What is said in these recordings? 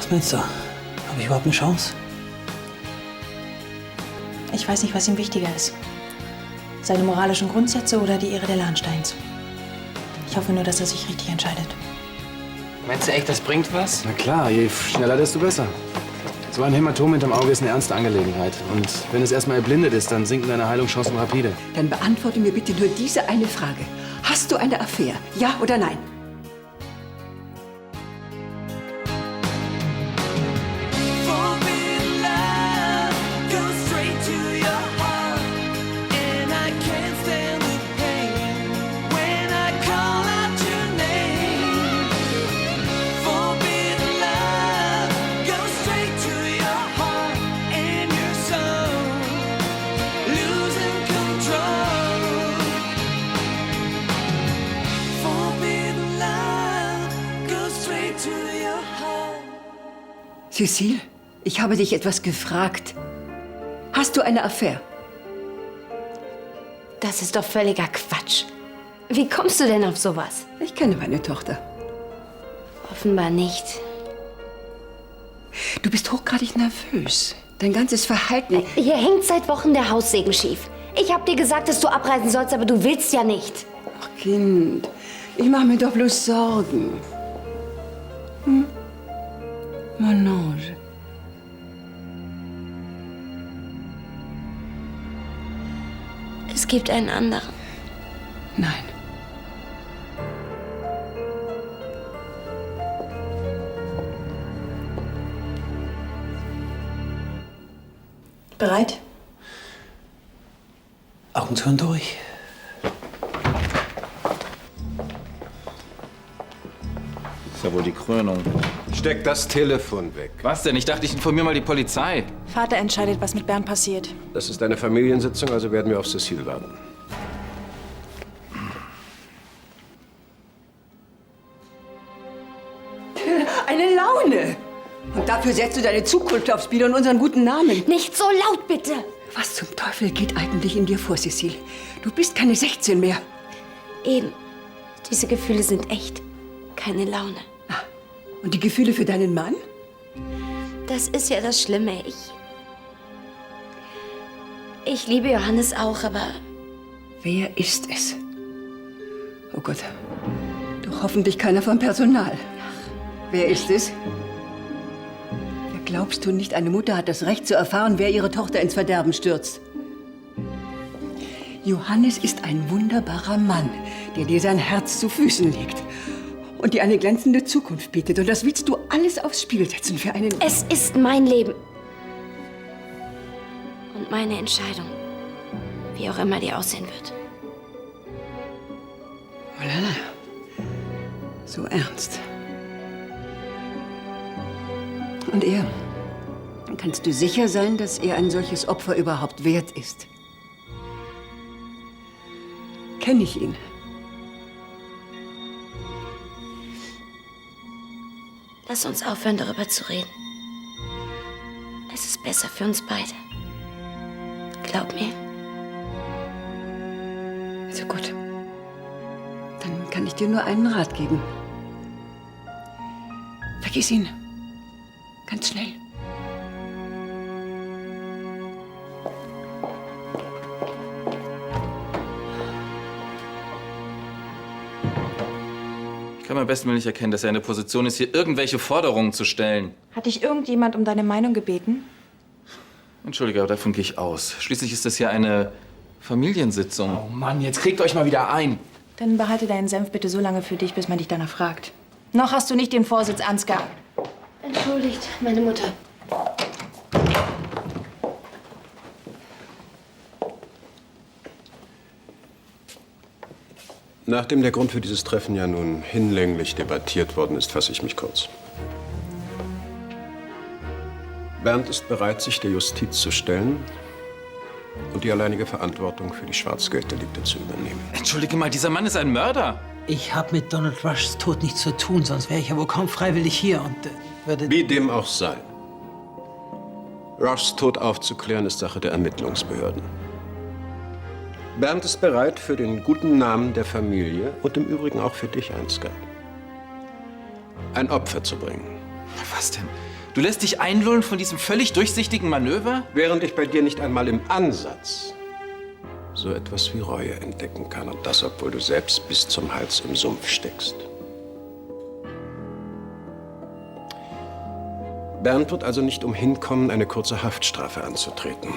Was meinst du? Habe ich überhaupt eine Chance? Ich weiß nicht, was ihm wichtiger ist. Seine moralischen Grundsätze oder die Ehre der Lahnsteins. Ich hoffe nur, dass er sich richtig entscheidet. Meinst du echt, das bringt was? Na klar, je schneller, desto besser. So ein Hämatom hinterm Auge ist eine ernste Angelegenheit. Und wenn es erstmal erblindet ist, dann sinken deine Heilungschancen rapide. Dann beantworte mir bitte nur diese eine Frage. Hast du eine Affäre? Ja oder nein? Cécile, ich habe dich etwas gefragt. Hast du eine Affäre? Das ist doch völliger Quatsch. Wie kommst du denn auf sowas? Ich kenne meine Tochter. Offenbar nicht. Du bist hochgradig nervös. Dein ganzes Verhalten... Hier hängt seit Wochen der Haussegen schief. Ich hab dir gesagt, dass du abreisen sollst, aber du willst ja nicht. Ach, Kind, ich mache mir doch bloß Sorgen. Hm? Mon ange. Es gibt einen anderen. Nein. Bereit? Augen zu und durch. Ist ja wohl die Krönung. Steck das Telefon weg. Was denn? Ich dachte, ich informiere mal die Polizei. Vater entscheidet, was mit Bernd passiert. Das ist eine Familiensitzung, also werden wir auf Cécile warten. Eine Laune! Und dafür setzt du deine Zukunft aufs Spiel und unseren guten Namen. Nicht so laut, bitte! Was zum Teufel geht eigentlich in dir vor, Cécile? Du bist keine 16 mehr. Eben. Diese Gefühle sind echt. Keine Laune. Und die Gefühle für deinen Mann? Das ist ja das Schlimme. Ich liebe Johannes auch, aber... Wer ist es? Oh Gott. Doch hoffentlich keiner vom Personal. Wer ist es? Ja, glaubst du nicht, eine Mutter hat das Recht zu erfahren, wer ihre Tochter ins Verderben stürzt? Johannes ist ein wunderbarer Mann, der dir sein Herz zu Füßen legt und dir eine glänzende Zukunft bietet. Und das willst du alles aufs Spiel setzen für einen... Es ist mein Leben. Und meine Entscheidung. Wie auch immer die aussehen wird. Oh la la. So ernst. Und er? Kannst du sicher sein, dass er ein solches Opfer überhaupt wert ist? Kenne ich ihn? Lass uns aufhören, darüber zu reden. Es ist besser für uns beide. Glaub mir. Also gut. Dann kann ich dir nur einen Rat geben. Vergiss ihn. Ganz schnell. Ich kann am besten nicht erkennen, dass er in der Position ist, hier irgendwelche Forderungen zu stellen. Hat dich irgendjemand um deine Meinung gebeten? Entschuldige, aber davon gehe ich aus. Schließlich ist das hier eine Familiensitzung. Oh Mann, jetzt kriegt euch mal wieder ein. Dann behalte deinen Senf bitte so lange für dich, bis man dich danach fragt. Noch hast du nicht den Vorsitz, Ansgar. Entschuldigt, meine Mutter. Nachdem der Grund für dieses Treffen ja nun hinlänglich debattiert worden ist, fasse ich mich kurz. Bernd ist bereit, sich der Justiz zu stellen und die alleinige Verantwortung für die Schwarzgelddelikte zu übernehmen. Entschuldige mal, dieser Mann ist ein Mörder. Ich habe mit Donald Rushs Tod nichts zu tun, sonst wäre ich ja wohl kaum freiwillig hier und würde... Wie dem auch sei. Rushs Tod aufzuklären ist Sache der Ermittlungsbehörden. Bernd ist bereit, für den guten Namen der Familie und im Übrigen auch für dich, Ansgar, ein Opfer zu bringen. Was denn? Du lässt dich einlullen von diesem völlig durchsichtigen Manöver? Während ich bei dir nicht einmal im Ansatz so etwas wie Reue entdecken kann. Und das, obwohl du selbst bis zum Hals im Sumpf steckst. Bernd wird also nicht umhin kommen, eine kurze Haftstrafe anzutreten.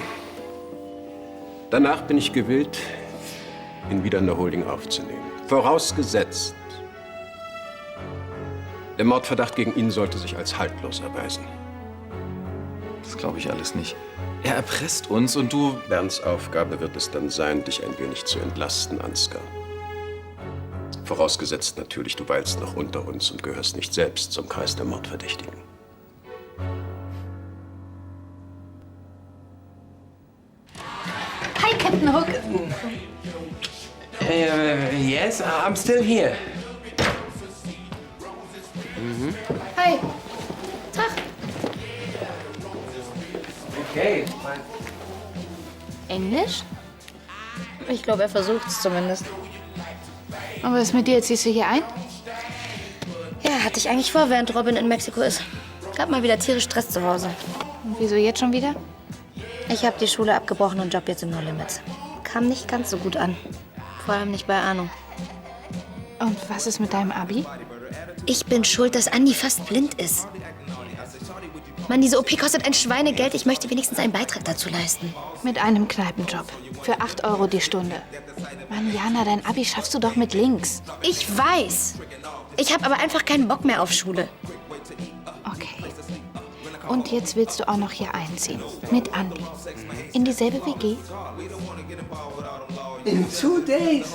Danach bin ich gewillt, ihn wieder in der Holding aufzunehmen. Vorausgesetzt, der Mordverdacht gegen ihn sollte sich als haltlos erweisen. Das glaube ich alles nicht. Er erpresst uns und du... Bernds Aufgabe wird es dann sein, dich ein wenig zu entlasten, Ansgar. Vorausgesetzt natürlich, du weilst noch unter uns und gehörst nicht selbst zum Kreis der Mordverdächtigen. Hi, Captain Hook. Yes, I'm still here. Hi. Tag. Okay. Englisch? Ich glaube, er versucht es zumindest. Und was ist mit dir? Jetzt ziehst du hier ein? Ja, hatte ich eigentlich vor, während Robin in Mexiko ist. Gab mal wieder tierisch Stress zu Hause. Und wieso jetzt schon wieder? Ich habe die Schule abgebrochen und Job jetzt im No Limits. Kam nicht ganz so gut an. Vor allem nicht bei Arno. Und was ist mit deinem Abi? Ich bin schuld, dass Andi fast blind ist. Mann, diese OP kostet ein Schweinegeld. Ich möchte wenigstens einen Beitrag dazu leisten. Mit einem Kneipenjob. Für 8 € die Stunde. Mann, Jana, dein Abi schaffst du doch mit links. Ich weiß. Ich habe aber einfach keinen Bock mehr auf Schule. Okay. Und jetzt willst du auch noch hier einziehen. Mit Andi. In dieselbe WG? In 2 days.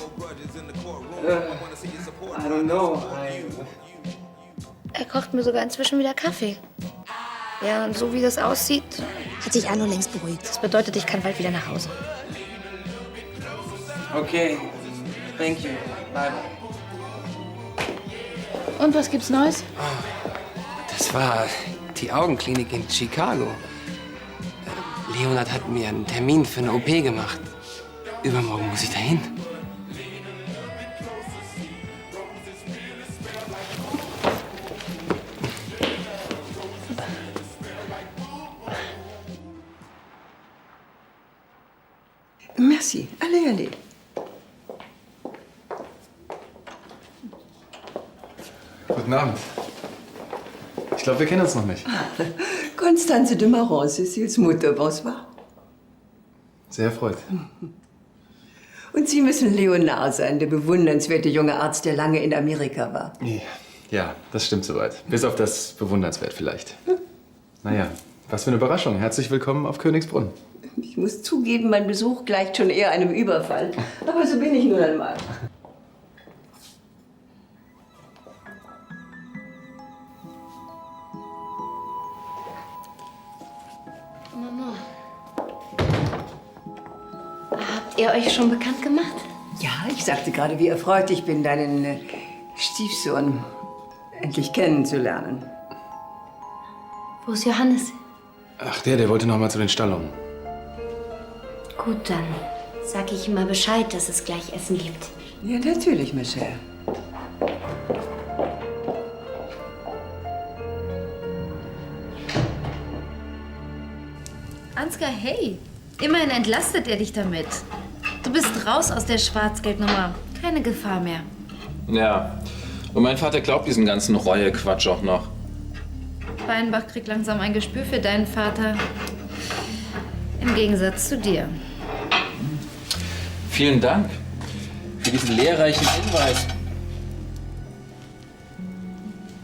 I don't know. Er kocht mir sogar inzwischen wieder Kaffee. Ja, und so wie das aussieht, hat sich Arno längst beruhigt. Das bedeutet, ich kann bald wieder nach Hause. Okay. Thank you. Bye. Und was gibt's Neues? Das war die Augenklinik in Chicago. Leonard hat mir einen Termin für eine OP gemacht. Übermorgen muss ich dahin. Merci. Allez, allez. Guten Abend. Ich glaube, wir kennen uns noch nicht. Constance de Marron, Cécils Mutter, bonsoir. Sehr erfreut. Und Sie müssen Leonard sein, der bewundernswerte junge Arzt, der lange in Amerika war. Ja, das stimmt soweit. Bis auf das bewundernswert vielleicht. Naja, was für eine Überraschung. Herzlich willkommen auf Königsbrunn. Ich muss zugeben, mein Besuch gleicht schon eher einem Überfall. Aber so bin ich nun einmal. Mama. Habt ihr euch schon bekannt gemacht? Ja, ich sagte gerade, wie erfreut ich bin, deinen Stiefsohn endlich kennenzulernen. Wo ist Johannes? Ach, der wollte noch mal zu den Stallungen. Gut, dann sag ich ihm mal Bescheid, dass es gleich Essen gibt. Ja, natürlich, Michelle. Ansgar, hey, immerhin entlastet er dich damit. Du bist raus aus der Schwarzgeldnummer. Keine Gefahr mehr. Ja. Und mein Vater glaubt diesen ganzen Reue-Quatsch auch noch. Weinbach kriegt langsam ein Gespür für deinen Vater. Im Gegensatz zu dir. Vielen Dank für diesen lehrreichen Hinweis.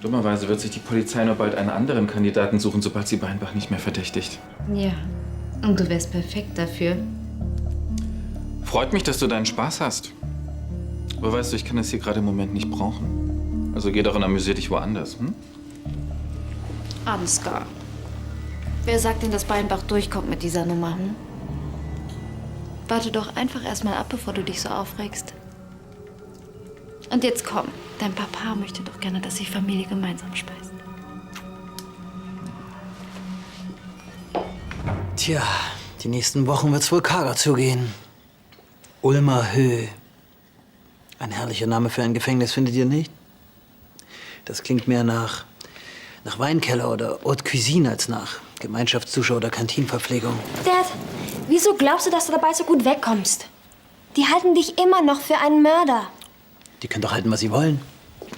Dummerweise wird sich die Polizei nur bald einen anderen Kandidaten suchen, sobald sie Weinbach nicht mehr verdächtigt. Ja, und du wärst perfekt dafür. Freut mich, dass du deinen Spaß hast. Aber weißt du, ich kann das hier gerade im Moment nicht brauchen. Also geh doch und amüsier dich woanders, hm? Ansgar. Wer sagt denn, dass Weinbach durchkommt mit dieser Nummer, hm? Warte doch einfach erst mal ab, bevor du dich so aufregst. Und jetzt komm, dein Papa möchte doch gerne, dass sich Familie gemeinsam speist. Tja, die nächsten Wochen wird's wohl karger zugehen. Ulmer Höhe. Ein herrlicher Name für ein Gefängnis, findet ihr nicht? Das klingt mehr nach Nach Weinkeller oder Haute Cuisine als nach Gemeinschaftsdusche oder Kantinenverpflegung. Dad, wieso glaubst du, dass du dabei so gut wegkommst? Die halten dich immer noch für einen Mörder. Die können doch halten, was sie wollen.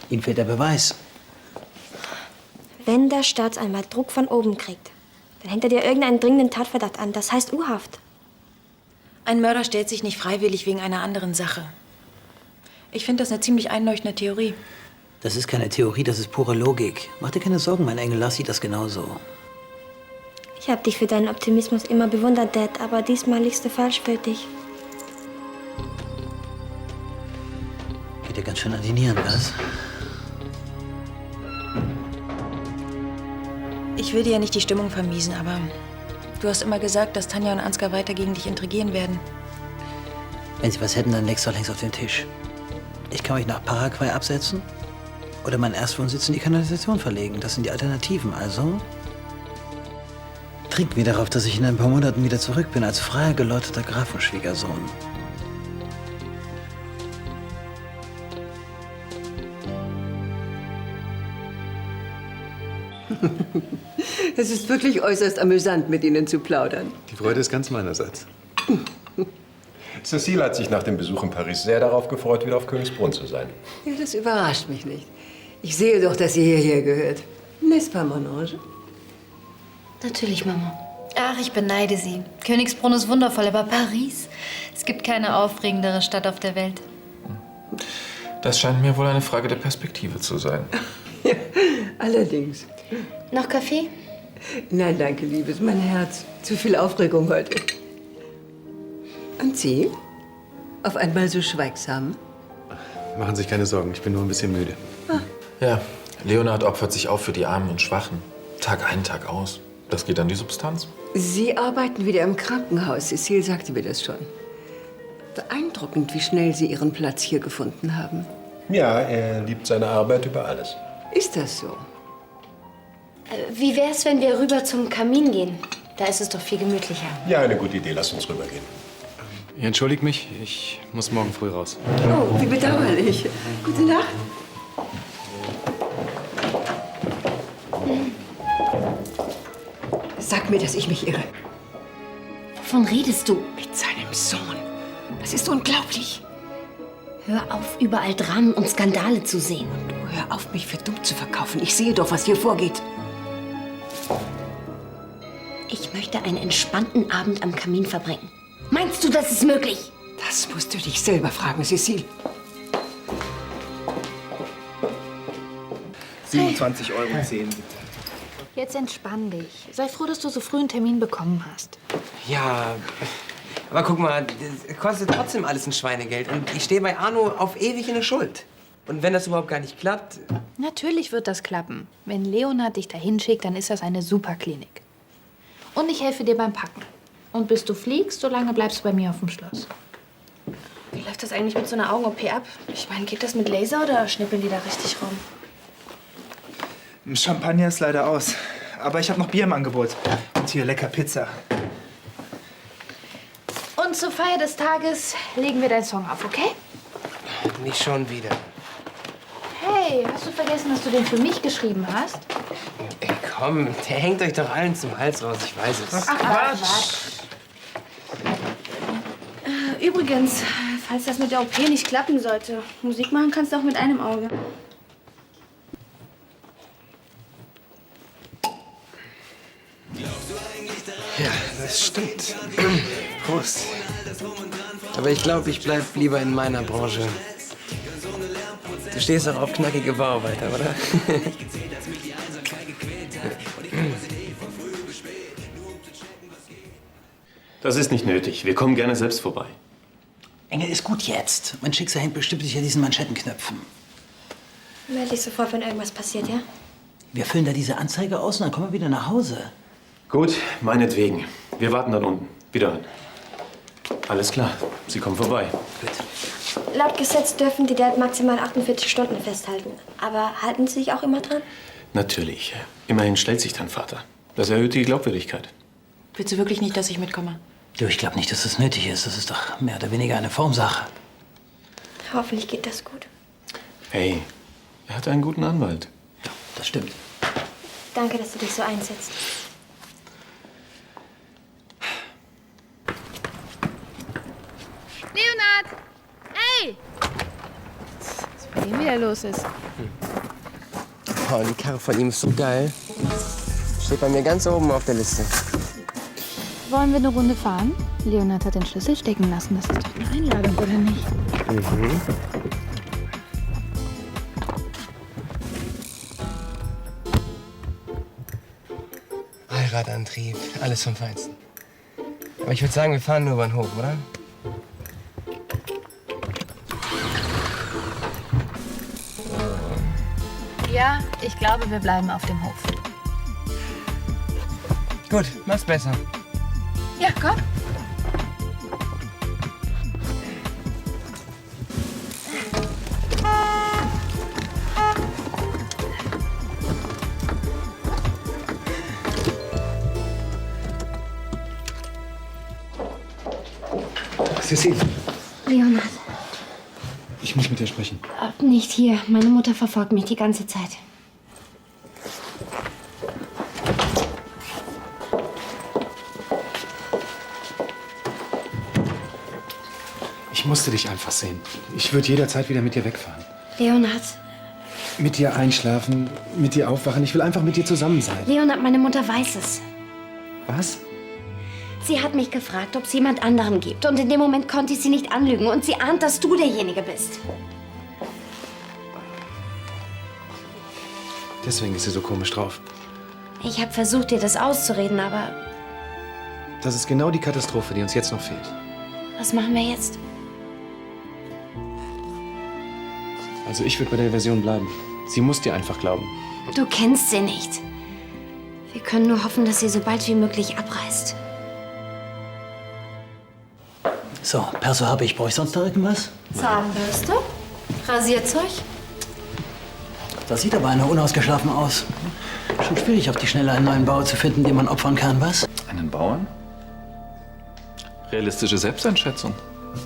Ihnen fehlt der Beweis. Wenn der Staatsanwalt Druck von oben kriegt, dann hängt er dir irgendeinen dringenden Tatverdacht an. Das heißt U-Haft. Ein Mörder stellt sich nicht freiwillig wegen einer anderen Sache. Ich finde das eine ziemlich einleuchtende Theorie. Das ist keine Theorie, das ist pure Logik. Mach dir keine Sorgen, mein Engel, Lass sieht das genauso. Ich habe dich für deinen Optimismus immer bewundert, Dad, aber diesmal liegst du falsch für dich. Geht dir ganz schön an die Nieren, was? Ich will dir ja nicht die Stimmung vermiesen, aber du hast immer gesagt, dass Tanja und Ansgar weiter gegen dich intrigieren werden. Wenn sie was hätten, dann leg's doch längst auf den Tisch. Ich kann euch nach Paraguay absetzen oder meinen Erstwohnsitz in die Kanalisation verlegen. Das sind die Alternativen. Also trinkt mir darauf, dass ich in ein paar Monaten wieder zurück bin als freier, geläuterter Grafenschwiegersohn. Es ist wirklich äußerst amüsant, mit Ihnen zu plaudern. Die Freude ist ganz meinerseits. Cécile hat sich nach dem Besuch in Paris sehr darauf gefreut, wieder auf Königsbrunn zu sein. Ja, das überrascht mich nicht. Ich sehe doch, dass sie hierher gehört. N'est-ce pas, mon ange? Natürlich, Mama. Ach, ich beneide Sie. Königsbrunn ist wundervoll, aber Paris? Es gibt keine aufregendere Stadt auf der Welt. Das scheint mir wohl eine Frage der Perspektive zu sein. Ja, allerdings. Noch Kaffee? Nein, danke, Liebes. Mein Herz. Zu viel Aufregung heute. Und Sie? Auf einmal so schweigsam? Machen Sie sich keine Sorgen, ich bin nur ein bisschen müde. Ja, Leonhard opfert sich auf für die Armen und Schwachen. Tag ein, Tag aus. Das geht an die Substanz. Sie arbeiten wieder im Krankenhaus. Cécile sagte mir das schon. Beeindruckend, wie schnell Sie Ihren Platz hier gefunden haben. Ja, er liebt seine Arbeit über alles. Ist das so? Wie wär's, wenn wir rüber zum Kamin gehen? Da ist es doch viel gemütlicher. Ja, eine gute Idee. Lass uns rübergehen. Ihr entschuldigt mich, ich muss morgen früh raus. Oh, wie bedauerlich. Gute Nacht. Sag mir, dass ich mich irre. Wovon redest du? Mit seinem Sohn. Das ist unglaublich. Hör auf, überall Dramen und Skandale zu sehen. Du hör auf, mich für dumm zu verkaufen. Ich sehe doch, was hier vorgeht. Ich möchte einen entspannten Abend am Kamin verbringen. Meinst du, das ist möglich? Das musst du dich selber fragen, Cécile. 27,10 Euro. Jetzt entspann dich. Sei froh, dass du so früh einen Termin bekommen hast. Ja, aber guck mal, das kostet trotzdem alles ein Schweinegeld. Und ich stehe bei Arno auf ewig in der Schuld. Und wenn das überhaupt gar nicht klappt... Natürlich wird das klappen. Wenn Leonhard dich dahin schickt, dann ist das eine super Klinik. Und ich helfe dir beim Packen. Und bis du fliegst, so lange bleibst du bei mir auf dem Schloss. Wie läuft das eigentlich mit so einer Augen-OP ab? Ich meine, geht das mit Laser oder schnippeln die da richtig rum? Champagner ist leider aus. Aber ich habe noch Bier im Angebot. Und hier lecker Pizza. Und zur Feier des Tages legen wir deinen Song auf, okay? Nicht schon wieder. Hey, hast du vergessen, dass du den für mich geschrieben hast? Ey, komm, der hängt euch doch allen zum Hals raus, ich weiß es. Ach, Quatsch. Übrigens, falls das mit der OP nicht klappen sollte, Musik machen kannst du auch mit einem Auge. Ja, das stimmt. Prost. Aber ich glaube, ich bleib lieber in meiner Branche. Du stehst doch auf knackige Bauarbeiter, oder? Das ist nicht nötig. Wir kommen gerne selbst vorbei. Engel, ist gut jetzt. Mein Schicksal hängt bestimmt sich an diesen Manschettenknöpfen. Melde dich sofort, wenn irgendwas passiert, ja? Wir füllen da diese Anzeige aus und dann kommen wir wieder nach Hause. Gut, meinetwegen. Wir warten dann unten. Wieder. Alles klar. Sie kommen vorbei. Gut. Laut Gesetz dürfen die Dad maximal 48 Stunden festhalten. Aber halten Sie sich auch immer dran? Natürlich. Immerhin stellt sich dein Vater. Das erhöht die Glaubwürdigkeit. Willst du wirklich nicht, dass ich mitkomme? Du, ich glaube nicht, dass das nötig ist. Das ist doch mehr oder weniger eine Formsache. Hoffentlich geht das gut. Hey, er hat einen guten Anwalt. Ja, das stimmt. Danke, dass du dich so einsetzt. Leonhard! Ey! Was bei dem wieder los ist. Oh, die Karre von ihm ist so geil. Steht bei mir ganz oben auf der Liste. Wollen wir eine Runde fahren? Leonhard hat den Schlüssel stecken lassen. Das ist doch eine Einladung, oder nicht? Mhm. Allradantrieb, alles vom Feinsten. Aber ich würde sagen, wir fahren nur über den Hof, oder? Ja, ich glaube, wir bleiben auf dem Hof. Gut, mach's besser. Ja, komm. Cecile, Leonhard, ich muss mit dir sprechen. nicht hier. Meine Mutter verfolgt mich die ganze Zeit. Ich musste dich einfach sehen. Ich würde jederzeit wieder mit dir wegfahren. Leonhard, Mit dir einschlafen, mit dir aufwachen. Ich will einfach mit dir zusammen sein. Leonhard, meine Mutter weiß es. Was? Sie hat mich gefragt, ob es jemand anderen gibt. Und in dem Moment konnte ich sie nicht anlügen. Und sie ahnt, dass du derjenige bist. Deswegen ist sie so komisch drauf. Ich habe versucht, dir das auszureden, aber Das ist genau die Katastrophe, die uns jetzt noch fehlt. was machen wir jetzt? Also ich würde bei der Version bleiben. Sie muss dir einfach glauben. Du kennst sie nicht. Wir können nur hoffen, dass sie so bald wie möglich abreist. So, Perso habe ich. Brauche ich sonst noch irgendwas? Zahnbürste? Rasierzeug? Da sieht aber einer unausgeschlafen aus. Schon schwierig, auf die Schnelle einen neuen Bauer zu finden, den man opfern kann, was? Einen Bauern? Realistische Selbsteinschätzung.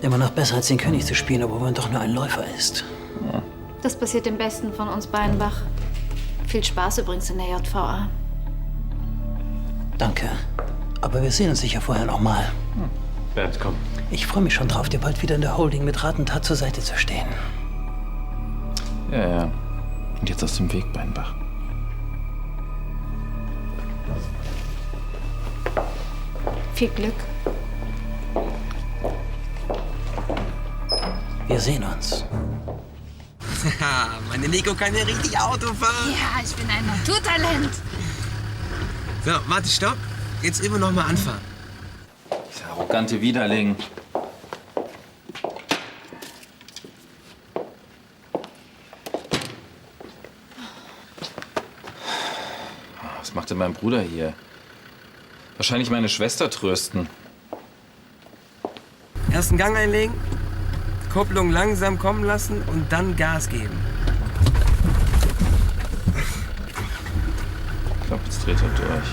Immer noch besser, als den König zu spielen, obwohl man doch nur ein Läufer ist. Ja. Das passiert dem Besten von uns Beinbach. Viel Spaß übrigens in der JVA. Danke. Aber wir sehen uns sicher vorher noch mal. Bert, komm. Ich freue mich schon drauf, dir bald wieder in der Holding mit Rat und Tat zur Seite zu stehen. Ja, ja. Und jetzt aus dem Weg, Beinbach. Viel Glück. Wir sehen uns. Meine Nico kann ja richtig Auto fahren. Ja, ich bin ein Naturtalent. So, warte, stopp. Jetzt immer noch mal anfahren. Dieser arrogante Widerling. Was macht denn mein Bruder hier? Wahrscheinlich meine Schwester trösten. Ersten Gang einlegen, Kupplung langsam kommen lassen und dann Gas geben. Ich glaube, jetzt dreht er durch.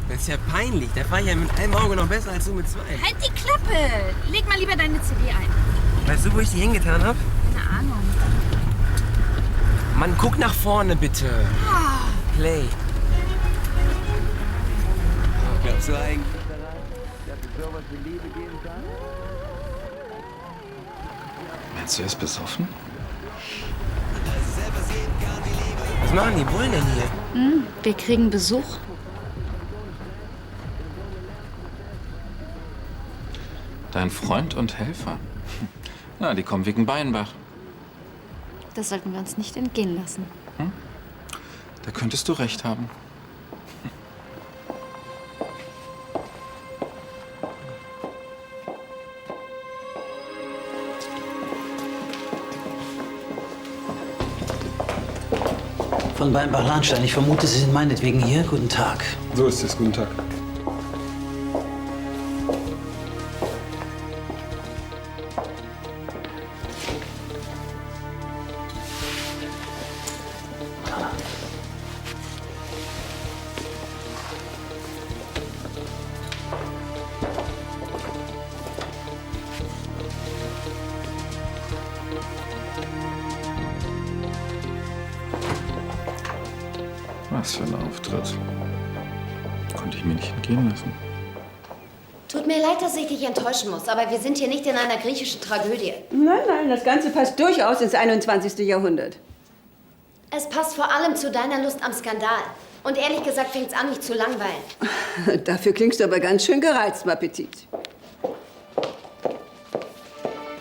Das ist ja peinlich. Da fahre ich ja mit einem Auge noch besser als du mit zwei. Halt die Klappe! Leg mal lieber deine CD ein. Weißt du, wo ich die hingetan habe? Keine Ahnung. Mann, guck nach vorne, bitte. Play. Glaubst du eigentlich daran, dass es sowas wie Liebe geben kann? Meinst du, er ist besoffen? Was machen die Bullen denn hier? Wir kriegen Besuch. Dein Freund und Helfer. Na, die kommen wegen Beinbach. Das sollten wir uns nicht entgehen lassen. Da könntest du recht haben. Von Beinbach-Lahnstein. Ich vermute, Sie sind meinetwegen hier. Guten Tag. So ist es. Guten Tag. Was für ein Auftritt. Konnte ich mir nicht entgehen lassen. Tut mir leid, dass ich dich enttäuschen muss, aber wir sind hier nicht in einer griechischen Tragödie. Nein, nein, das Ganze passt durchaus ins 21. Jahrhundert. Es passt vor allem zu deiner Lust am Skandal. Und ehrlich gesagt fängt's an, mich zu langweilen. Dafür klingst du aber ganz schön gereizt, ma Petite.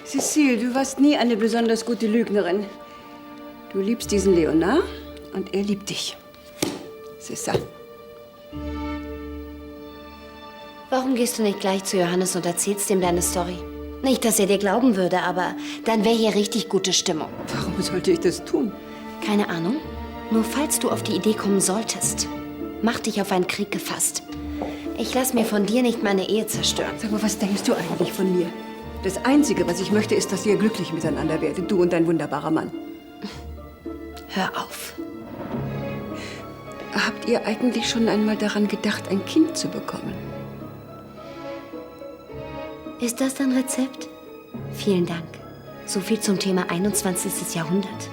Cécile, du warst nie eine besonders gute Lügnerin. Du liebst diesen Leonard und er liebt dich. C'est ça. Warum gehst du nicht gleich zu Johannes und erzählst ihm deine Story? Nicht, dass er dir glauben würde, aber dann wäre hier richtig gute Stimmung. Warum sollte ich das tun? Keine Ahnung. Nur falls du auf die Idee kommen solltest, mach dich auf einen Krieg gefasst. Ich lass mir von dir nicht meine Ehe zerstören. Sag mal, was denkst du eigentlich von mir? Das Einzige, was ich möchte, ist, dass ihr glücklich miteinander werdet, du und dein wunderbarer Mann. Hör auf. Habt ihr eigentlich schon einmal daran gedacht, ein Kind zu bekommen? Ist das dein Rezept? Vielen Dank. So viel zum Thema 21. Jahrhundert.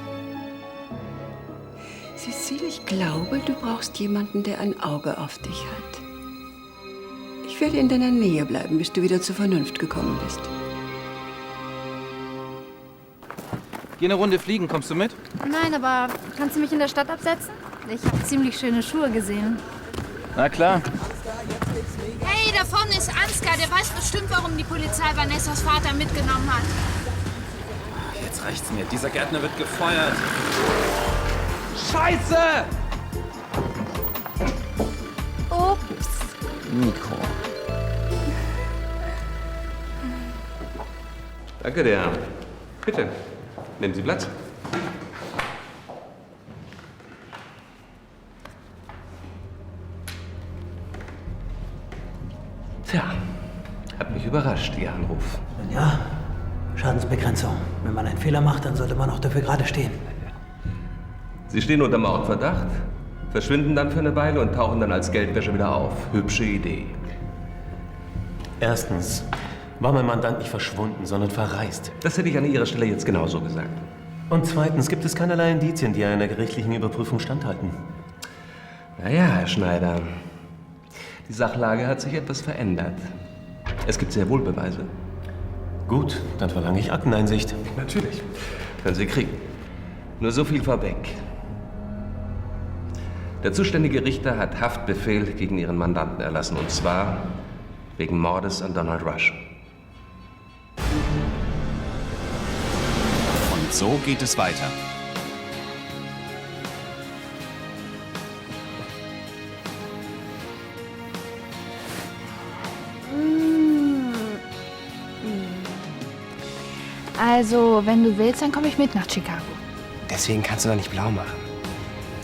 Cécile, ich glaube, du brauchst jemanden, der ein Auge auf dich hat. Ich werde in deiner Nähe bleiben, bis du wieder zur Vernunft gekommen bist. Geh eine Runde fliegen, kommst du mit? Nein, aber kannst du mich in der Stadt absetzen? Ich habe ziemlich schöne Schuhe gesehen. Na klar. Hey, da vorne ist Ansgar. Der weiß bestimmt, warum die Polizei Vanessas Vater mitgenommen hat. Jetzt reicht's mir. Dieser Gärtner wird gefeuert. Scheiße! Ups. Nico. Danke dir. Bitte, nehmen Sie Platz. Tja, hat mich überrascht, Ihr Anruf. Ja, Schadensbegrenzung. Wenn man einen Fehler macht, dann sollte man auch dafür gerade stehen. Sie stehen unter Mordverdacht, verschwinden dann für eine Weile und tauchen dann als Geldwäsche wieder auf. Hübsche Idee. Erstens war mein Mandant nicht verschwunden, sondern verreist. Das hätte ich an Ihrer Stelle jetzt genauso gesagt. Und zweitens gibt es keinerlei Indizien, die einer gerichtlichen Überprüfung standhalten. Naja, Herr Schneider, die Sachlage hat sich etwas verändert. Es gibt sehr wohl Beweise. Gut, dann verlange ich Akteneinsicht. Natürlich. Können Sie kriegen. Nur so viel vorweg. Der zuständige Richter hat Haftbefehl gegen Ihren Mandanten erlassen, und zwar wegen Mordes an Donald Rush. Und so geht es weiter. Also, wenn du willst, dann komme ich mit nach Chicago. Deswegen kannst du doch nicht blau machen.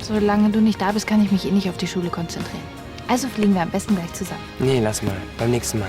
Solange du nicht da bist, kann ich mich eh nicht auf die Schule konzentrieren. Also fliegen wir am besten gleich zusammen. Nee, lass mal. Beim nächsten Mal.